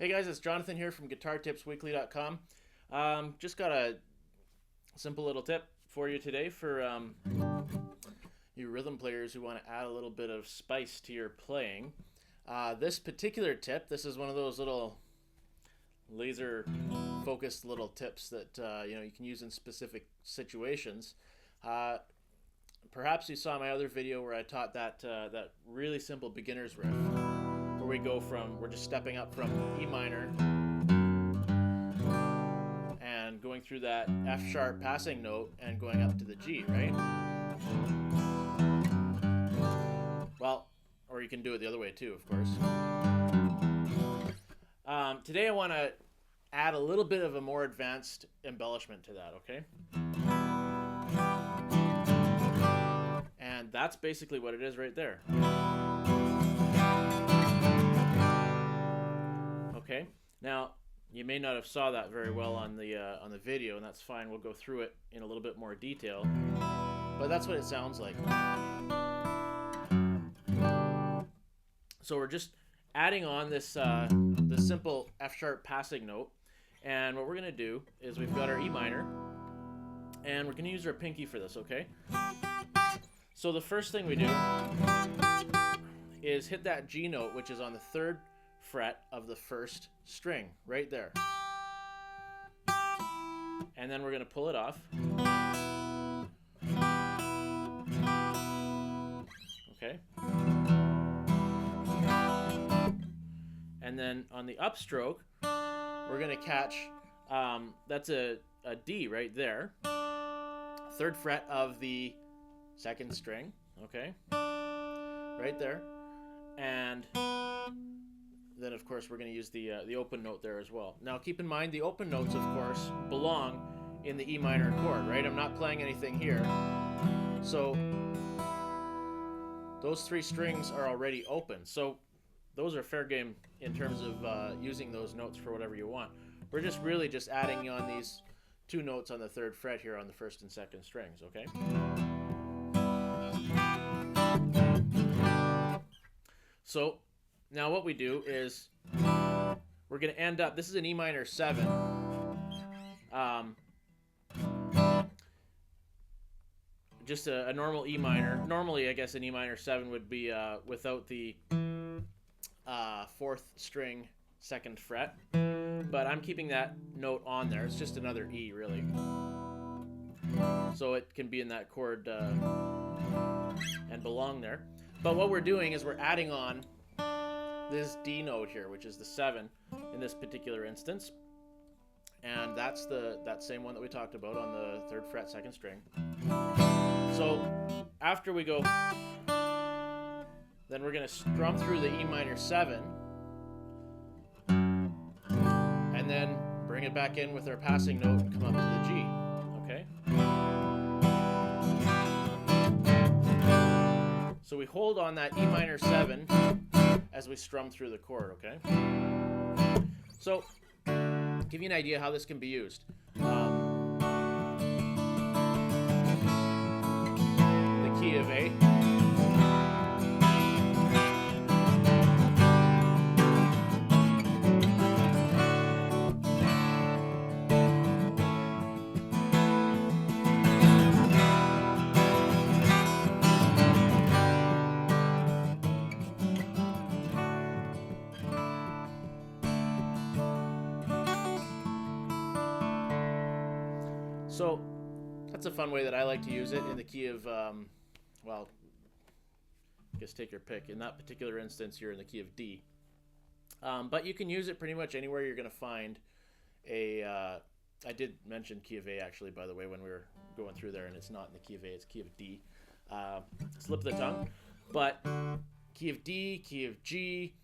Hey guys, it's Jonathan here from PlayGuitar.com. Just got a simple little tip for you today for you rhythm players who want to add a little bit of spice to your playing. This particular tip, this is one of those little laser focused little tips that you can use in specific situations. Perhaps you saw my other video where I taught that really simple beginner's riff, where we're just stepping up from E minor and going through that F sharp passing note and going up to the G, right? Well, or you can do it the other way too, of course. Today I want to add a little bit of a more advanced embellishment to that, okay? And that's basically what it is right there. Okay, now you may not have saw that very well on the video, and that's fine. We'll go through it in a little bit more detail, but that's what it sounds like. So we're just adding on this simple F sharp passing note, and what we're gonna do is we've got our E minor, and we're gonna use our pinky for this, okay? So the first thing we do is hit that G note, which is on the 3rd fret of the 1st string, right there. And then we're going to pull it off. Okay. And then on the upstroke, we're going to catch, that's a D right there. 3rd fret of the 2nd string, okay, right there, and then of course we're going to use the open note there as well. Now keep in mind the open notes, of course, belong in the E minor chord, right? I'm not playing anything here, so those 3 strings are already open, so those are fair game in terms of using those notes for whatever you want. We're just really just adding on these 2 notes on the 3rd fret here on the 1st and 2nd strings, okay? So now what we do is we're going to end up, this is an E minor 7. Just a normal E minor. Normally, I guess an E minor 7 would be without the 4th string 2nd fret. But I'm keeping that note on there. It's just another E, really. So it can be in that chord and belong there. But what we're doing is we're adding on this D note here, which is the 7 in this particular instance, and that's that same one that we talked about on the 3rd fret 2nd string. So after we go, then we're going to strum through the E minor 7 and then bring it back in with our passing note and come up to the G, okay? So we hold on that E minor 7 as we strum through the chord, okay? So, give you an idea how this can be used. The key of A. So that's a fun way that I like to use it, in the key of, well, I guess take your pick. In that particular instance, you're in the key of D. But you can use it pretty much anywhere you're going to find a, I did mention key of A actually, by the way, when we were going through there, and it's not in the key of A, it's key of D. Slip of the tongue. But key of D, key of G,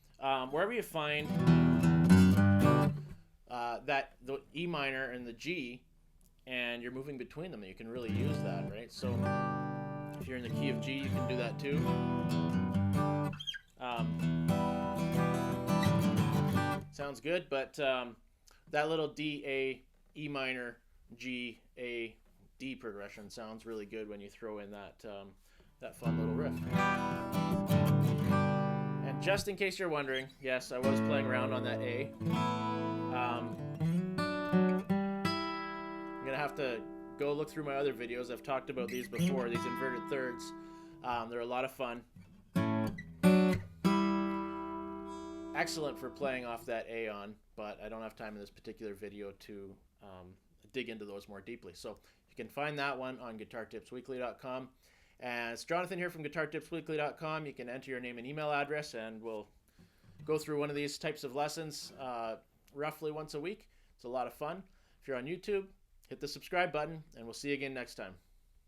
wherever you find that the E minor and the G, and you're moving between them, you can really use that, right? So if you're in the key of G, you can do that too. Sounds good, but that little D, A, E minor, G, A, D progression sounds really good when you throw in that that fun little riff. And And just in case you're wondering, yes, I was playing around on that A. I'm gonna have to go look through my other videos. I've talked about these before, these inverted thirds. They're a lot of fun. Excellent for playing off that A on, but I don't have time in this particular video to dig into those more deeply. So you can find that one on GuitarTipsWeekly.com. And it's Jonathan here from GuitarTipsWeekly.com. You can enter your name and email address, and we'll go through one of these types of lessons roughly once a week. It's a lot of fun. If you're on YouTube, hit the subscribe button, and we'll see you again next time.